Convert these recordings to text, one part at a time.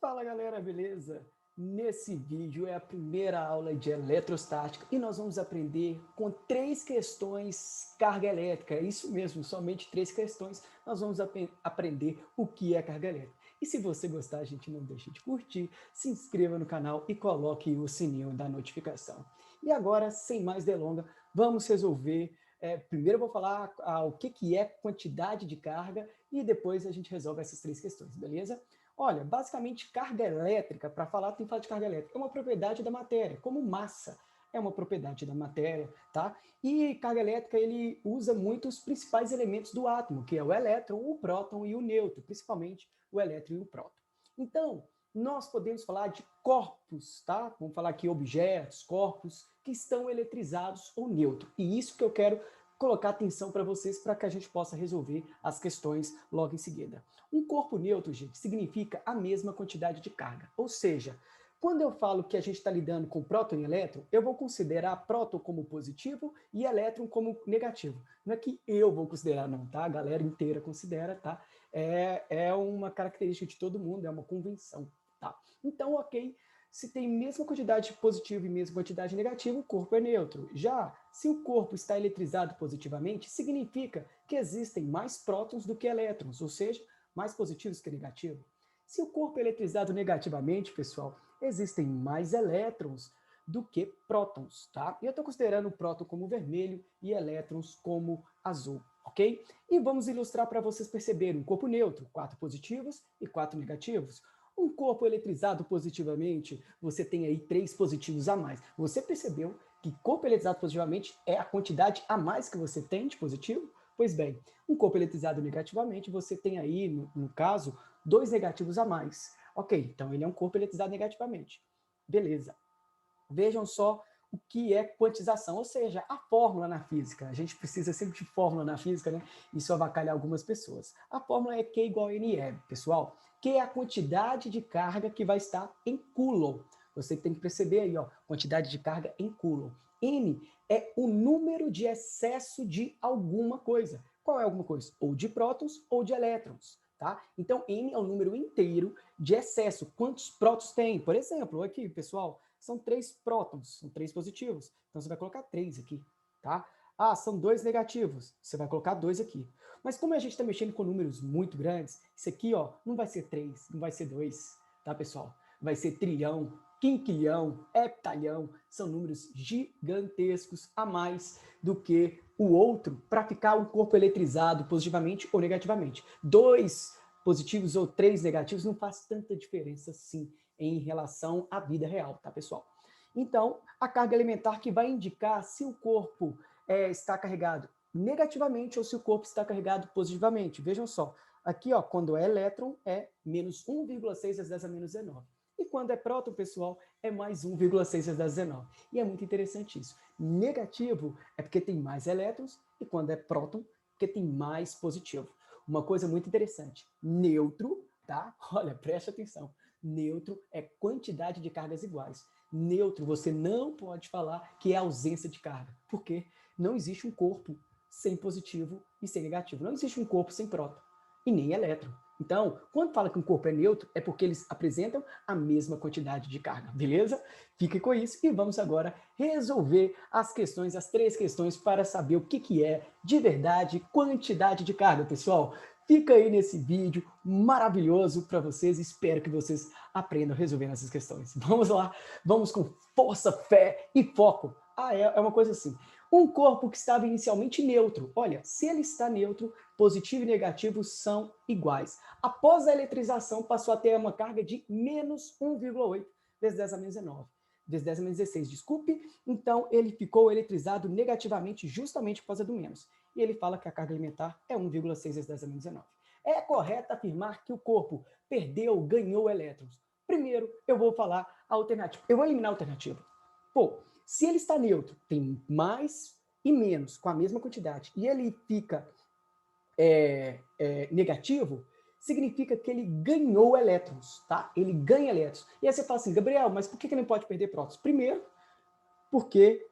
Fala galera, beleza? Nesse vídeo é a primeira aula de eletrostática e nós vamos aprender com 3 questões carga elétrica. É isso mesmo, somente 3 questões nós vamos aprender o que é carga elétrica. E se você gostar, gente, não deixe de curtir, se inscreva no canal e coloque o sininho da notificação. E agora, sem mais delongas, vamos resolver. Primeiro eu vou falar o que é quantidade de carga e depois a gente resolve essas 3 questões, beleza? Olha, basicamente, carga elétrica, para falar, tem que falar de carga elétrica, é uma propriedade da matéria, como massa é uma propriedade da matéria, tá? E carga elétrica, ele usa muito os principais elementos do átomo, que é o elétron, o próton e o nêutron, principalmente o elétron e o próton. Então, nós podemos falar de corpos, tá? Vamos falar aqui objetos, corpos que estão eletrizados ou neutros. E isso que eu quero colocar atenção para vocês, para que a gente possa resolver as questões logo em seguida. Um corpo neutro, gente, significa a mesma quantidade de carga. Ou seja, quando eu falo que a gente está lidando com próton e elétron, eu vou considerar próton como positivo e elétron como negativo. Não é que eu vou considerar, não, tá? A galera inteira considera, tá? É uma característica de todo mundo, é uma convenção, tá? Então, ok, se tem mesma quantidade positiva e mesma quantidade negativa, o corpo é neutro. Já se o corpo está eletrizado positivamente, significa que existem mais prótons do que elétrons, ou seja, mais positivos que negativos. Se o corpo é eletrizado negativamente, pessoal, existem mais elétrons do que prótons, tá? E eu estou considerando o próton como vermelho e elétrons como azul, ok? E vamos ilustrar para vocês perceberem um corpo neutro, 4 positivos e 4 negativos. Um corpo eletrizado positivamente, você tem aí 3 positivos a mais. Você percebeu que corpo eletrizado positivamente é a quantidade a mais que você tem de positivo? Pois bem, um corpo eletrizado negativamente, você tem aí, no caso, 2 negativos a mais. Ok, então ele é um corpo eletrizado negativamente. Beleza. Vejam só o que é quantização, ou seja, a fórmula na física. A gente precisa sempre de fórmula na física, né? Isso avacalha algumas pessoas. A fórmula é Q igual a NE, pessoal. Q é a quantidade de carga que vai estar em Coulomb. Você tem que perceber aí, ó, quantidade de carga em Coulomb. N é o número de excesso de alguma coisa. Qual é alguma coisa? Ou de prótons ou de elétrons, tá? Então, N é o número inteiro de excesso. Quantos prótons tem? Por exemplo, aqui, pessoal, são 3 prótons, são 3 positivos. Então, você vai colocar 3 aqui, tá? Ah, são 2 negativos. Você vai colocar 2 aqui. Mas como a gente está mexendo com números muito grandes, isso aqui, ó, não vai ser 3, não vai ser 2, tá, pessoal? Vai ser trilhão, quinquilhão, heptalhão, são números gigantescos a mais do que o outro para ficar um corpo eletrizado positivamente ou negativamente. 2 positivos ou 3 negativos não faz tanta diferença assim em relação à vida real, tá, pessoal? Então, a carga elementar que vai indicar se o corpo está carregado negativamente ou se o corpo está carregado positivamente. Vejam só, aqui, ó, quando é elétron, é menos 1,6 às 10 a menos 19. E quando é próton, pessoal, é mais 1,6 às 10 a 19. E é muito interessante isso. Negativo é porque tem mais elétrons, e quando é próton, porque tem mais positivo. Uma coisa muito interessante, neutro, tá? Olha, preste atenção. Neutro é quantidade de cargas iguais. Neutro, você não pode falar que é ausência de carga, porque não existe um corpo sem positivo e sem negativo. Não existe um corpo sem próton e nem elétron. Então, quando fala que um corpo é neutro, é porque eles apresentam a mesma quantidade de carga, beleza? Fique com isso e vamos agora resolver as questões, as 3 questões, para saber o que é de verdade quantidade de carga, pessoal. Fica aí nesse vídeo maravilhoso para vocês, espero que vocês aprendam resolvendo essas questões. Vamos lá, vamos com força, fé e foco. É uma coisa assim. Um corpo que estava inicialmente neutro, olha, se ele está neutro, positivo e negativo são iguais. Após a eletrização, passou a ter uma carga de menos 1,8 vezes 10 a menos 19. Vezes 10 a menos 16, desculpe. Então, ele ficou eletrizado negativamente justamente por causa do menos. E ele fala que a carga elementar é 1,6 vezes 10 a menos 19. É correto afirmar que o corpo perdeu, ganhou elétrons? Primeiro, eu vou falar a alternativa. Eu vou eliminar a alternativa. Pô, se ele está neutro, tem mais e menos com a mesma quantidade, e ele fica negativo, significa que ele ganhou elétrons, tá? Ele ganha elétrons. E aí você fala assim, Gabriel, mas por que ele não pode perder prótons? Primeiro, porque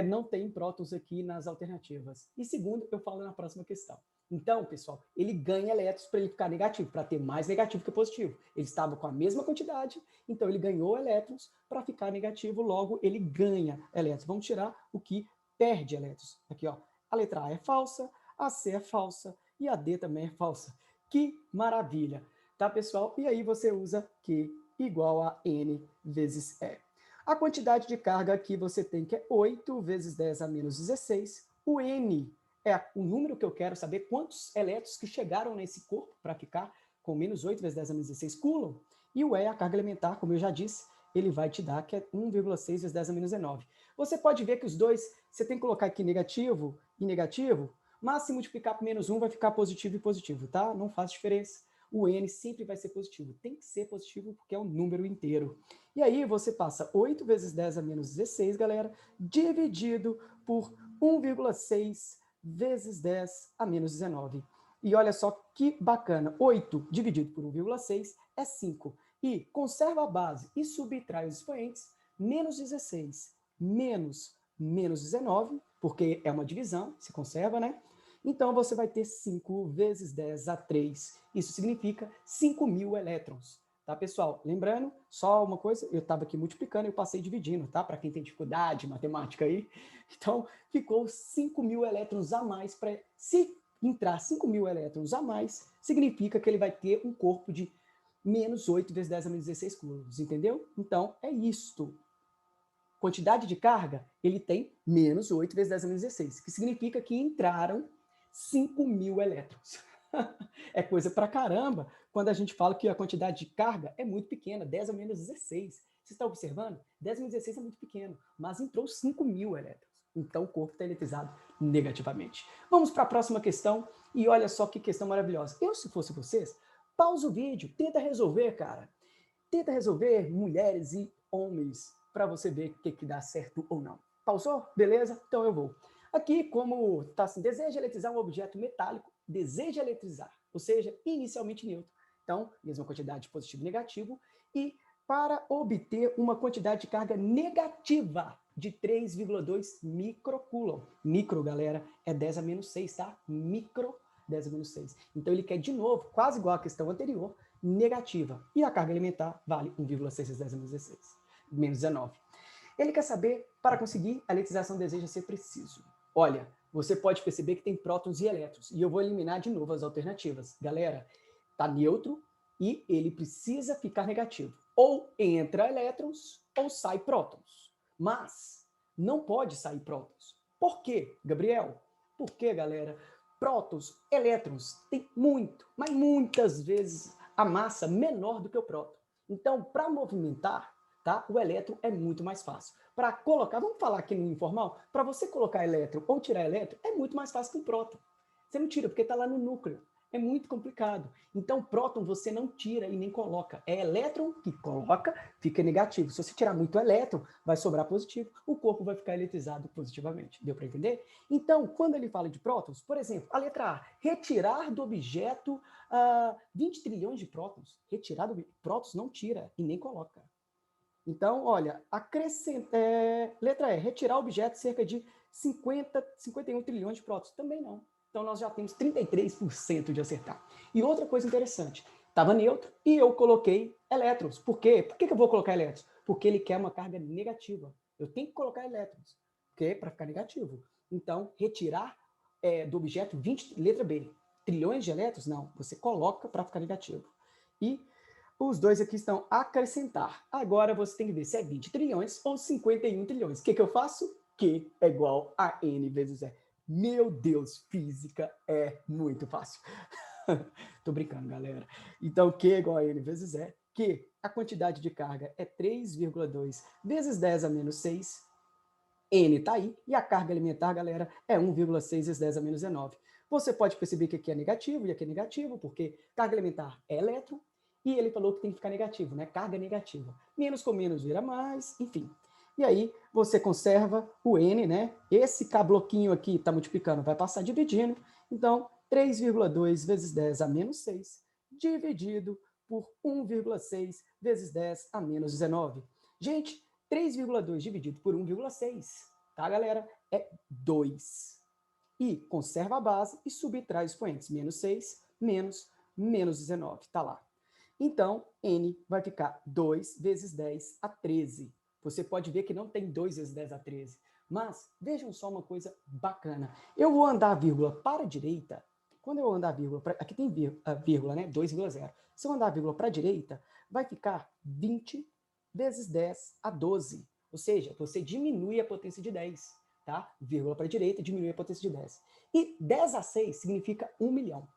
não tem prótons aqui nas alternativas. E segundo, eu falo na próxima questão. Então, pessoal, ele ganha elétrons para ele ficar negativo, para ter mais negativo que positivo. Ele estava com a mesma quantidade, então ele ganhou elétrons para ficar negativo, logo ele ganha elétrons. Vamos tirar o que perde elétrons. Aqui, ó, a letra A é falsa, a C é falsa e a D também é falsa. Que maravilha, tá, pessoal? E aí você usa Q igual a N vezes E. A quantidade de carga aqui você tem que é 8 vezes 10 a menos 16. O N é o número que eu quero saber quantos elétrons que chegaram nesse corpo para ficar com menos 8 vezes 10 a menos 16 coulomb. E o E é a carga elementar, como eu já disse, ele vai te dar que é 1,6 vezes 10 a menos 19. Você pode ver que os dois, você tem que colocar aqui negativo e negativo, mas se multiplicar por menos 1 vai ficar positivo e positivo, tá? Não faz diferença. O N sempre vai ser positivo. Tem que ser positivo porque é um número inteiro. E aí você passa 8 vezes 10 a menos 16, galera, dividido por 1,6 vezes 10 a menos 19. E olha só que bacana, 8 dividido por 1,6 é 5. E conserva a base e subtrai os expoentes, menos 16 menos 19, porque é uma divisão, se conserva, né? Então você vai ter 5 vezes 10 a 3. Isso significa 5.000 elétrons. Tá, pessoal? Lembrando, só uma coisa, eu estava aqui multiplicando e eu passei dividindo, tá? Para quem tem dificuldade, matemática aí. Então, ficou 5.000 elétrons a mais. Se entrar 5.000 elétrons a mais, significa que ele vai ter um corpo de menos 8 vezes 10 a menos 16 coulombs, entendeu? Então, é isto. Quantidade de carga, ele tem menos 8 vezes 10 a menos 16, que significa que entraram 5.000 elétrons. É coisa pra caramba quando a gente fala que a quantidade de carga é muito pequena, 10 a menos 16. Você está observando? 10 a menos 16 é muito pequeno, mas entrou 5.000 elétrons. Então o corpo está eletrizado negativamente. Vamos para a próxima questão e olha só que questão maravilhosa. Eu, se fosse vocês, pausa o vídeo, tenta resolver, cara. Tenta resolver, mulheres e homens, para você ver o que dá certo ou não. Pausou? Beleza? Então eu vou. Aqui, como está assim, deseja eletrizar um objeto metálico, deseja eletrizar, ou seja, inicialmente neutro. Então, mesma quantidade de positivo e negativo. E para obter uma quantidade de carga negativa de 3,2 microcoulomb. Micro, galera, é 10 a menos 6, tá? Micro, 10 a menos 6. Então ele quer de novo, quase igual à questão anterior, negativa. E a carga elementar vale 1,6 vezes 10 a menos 16, menos 19. Ele quer saber, para conseguir, a eletrização deseja ser preciso. Olha, você pode perceber que tem prótons e elétrons. E eu vou eliminar de novo as alternativas. Galera, está neutro e ele precisa ficar negativo. Ou entra elétrons ou sai prótons. Mas não pode sair prótons. Por quê, Gabriel? Porque, galera, prótons, elétrons, tem muito, mas muitas vezes a massa menor do que o próton. Então, para movimentar, tá, o elétron é muito mais fácil. Para colocar, vamos falar aqui no informal, para você colocar elétron ou tirar elétron, é muito mais fácil que um próton. Você não tira, porque está lá no núcleo. É muito complicado. Então, próton você não tira e nem coloca. É elétron que coloca, fica negativo. Se você tirar muito elétron, vai sobrar positivo. O corpo vai ficar eletrizado positivamente. Deu para entender? Então, quando ele fala de prótons, por exemplo, a letra A, retirar do objeto 20 trilhões de prótons. Retirar do prótons não tira e nem coloca. Então, olha, letra E, retirar objeto cerca de 51 trilhões de prótons. Também não. Então, nós já temos 33% de acertar. E outra coisa interessante, estava neutro e eu coloquei elétrons. Por quê? Por que eu vou colocar elétrons? Porque ele quer uma carga negativa. Eu tenho que colocar elétrons, porque para ficar negativo. Então, retirar do objeto 20, letra B, trilhões de elétrons? Não, você coloca para ficar negativo. E os dois aqui estão acrescentar. Agora você tem que ver se é 20 trilhões ou 51 trilhões. O que eu faço? Q é igual a N vezes E. Meu Deus, física é muito fácil. Tô brincando, galera. Então, Q é igual a N vezes E, que a quantidade de carga é 3,2 vezes 10 a menos 6. N está aí, e a carga alimentar, galera, é 1,6 vezes 10 a menos 19. Você pode perceber que aqui é negativo e aqui é negativo, porque carga alimentar é elétron, e ele falou que tem que ficar negativo, né? Carga negativa. Menos com menos vira mais, enfim. E aí você conserva o N, né? Esse cabloquinho aqui está multiplicando, vai passar dividindo. Então, 3,2 vezes 10 a menos 6, dividido por 1,6 vezes 10 a menos 19. Gente, 3,2 dividido por 1,6, tá, galera? É 2. E conserva a base e subtrai os expoentes. Menos 6, menos 19. Está lá. Então, N vai ficar 2 vezes 10 a 13. Você pode ver que não tem 2 vezes 10 a 13. Mas vejam só uma coisa bacana. Eu vou andar a vírgula para a direita. Quando eu andar a vírgula, aqui tem vírgula, né? 2,0. Se eu andar a vírgula para a direita, vai ficar 20 vezes 10 a 12. Ou seja, você diminui a potência de 10. Tá? Vírgula para a direita, diminui a potência de 10. E 10 a 6 significa 1 milhão.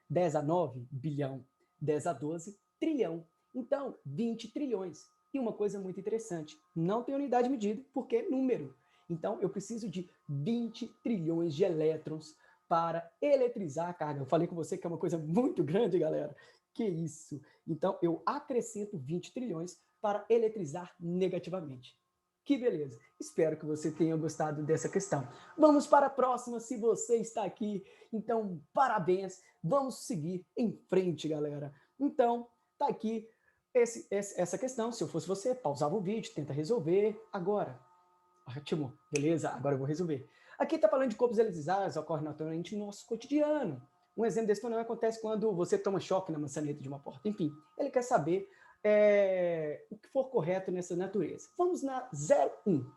10 a 9, bilhão. 10 a 12, trilhão. Então, 20 trilhões. E uma coisa muito interessante, não tem unidade de medida porque é número. Então, eu preciso de 20 trilhões de elétrons para eletrizar a carga. Eu falei com você que é uma coisa muito grande, galera. Que isso? Então, eu acrescento 20 trilhões para eletrizar negativamente. Que beleza! Espero que você tenha gostado dessa questão. Vamos para a próxima, se você está aqui. Então, parabéns! Vamos seguir em frente, galera. Então, tá aqui essa questão. Se eu fosse você, pausava o vídeo, tenta resolver. Agora, ótimo, beleza, agora eu vou resolver. Aqui está falando de corpos eletrizados, ocorre naturalmente no nosso cotidiano. Um exemplo desse fenômeno acontece quando você toma choque na maçaneta de uma porta. Enfim, ele quer saber o que for correto nessa natureza. Vamos na 01.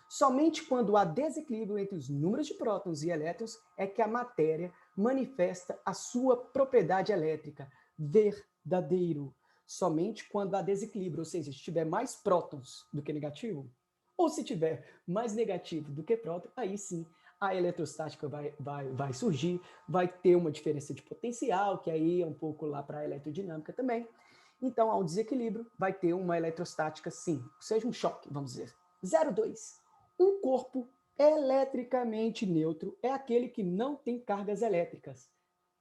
Somente quando há desequilíbrio entre os números de prótons e elétrons é que a matéria manifesta a sua propriedade elétrica. Verdadeiro. Somente quando há desequilíbrio, ou seja, se tiver mais prótons do que negativo, ou se tiver mais negativo do que próton, aí sim a eletrostática vai surgir, vai ter uma diferença de potencial, que aí é um pouco lá para a eletrodinâmica também. Então, ao desequilíbrio, vai ter uma eletrostática sim, ou seja, um choque, vamos dizer. 02. Um corpo eletricamente neutro é aquele que não tem cargas elétricas.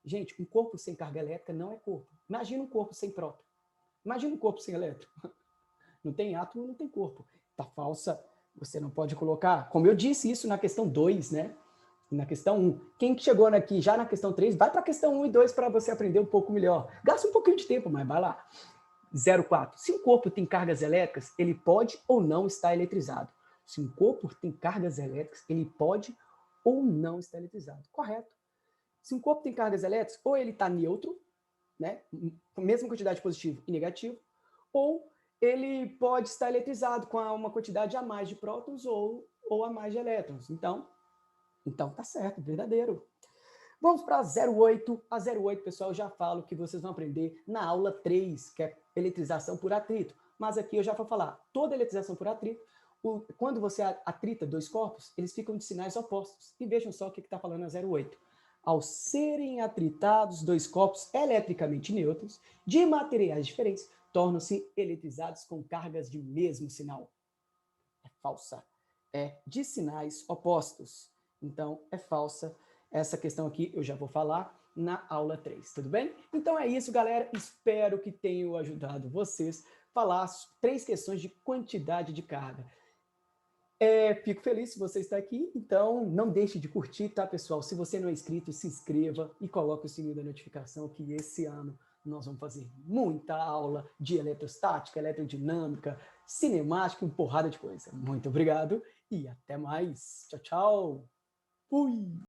Gente, um corpo sem carga elétrica não é corpo. Imagina um corpo sem próton. Imagina um corpo sem elétron. Não tem átomo, não tem corpo. Tá falsa, você não pode colocar. Como eu disse isso na questão 2, né? Na questão 1. Quem chegou aqui já na questão 3, vai para a questão 1 e 2 para você aprender um pouco melhor. Gasta um pouquinho de tempo, mas vai lá. 04. Se um corpo tem cargas elétricas, ele pode ou não estar eletrizado. Se um corpo tem cargas elétricas, ele pode ou não estar eletrizado. Correto. Se um corpo tem cargas elétricas, ou ele está neutro, né, com a mesma quantidade de positivo e negativo, ou ele pode estar eletrizado com uma quantidade a mais de prótons ou a mais de elétrons. Então tá certo, verdadeiro. Vamos para a 08. A 08, pessoal, eu já falo que vocês vão aprender na aula 3, que é eletrização por atrito. Mas aqui eu já vou falar, toda eletrização por atrito, quando você atrita dois corpos, eles ficam de sinais opostos. E vejam só o que está falando a 08. Ao serem atritados dois corpos eletricamente neutros, de materiais diferentes, tornam-se eletrizados com cargas de mesmo sinal. É falsa. É de sinais opostos. Então, é falsa. Essa questão aqui eu já vou falar na aula 3, tudo bem? Então é isso, galera. Espero que tenham ajudado vocês a falar 3 questões de quantidade de carga. Fico feliz se você está aqui, então não deixe de curtir, tá, pessoal? Se você não é inscrito, se inscreva e coloque o sininho da notificação, que esse ano nós vamos fazer muita aula de eletrostática, eletrodinâmica, cinemática, uma porrada de coisa. Muito obrigado e até mais. Tchau, tchau. Fui!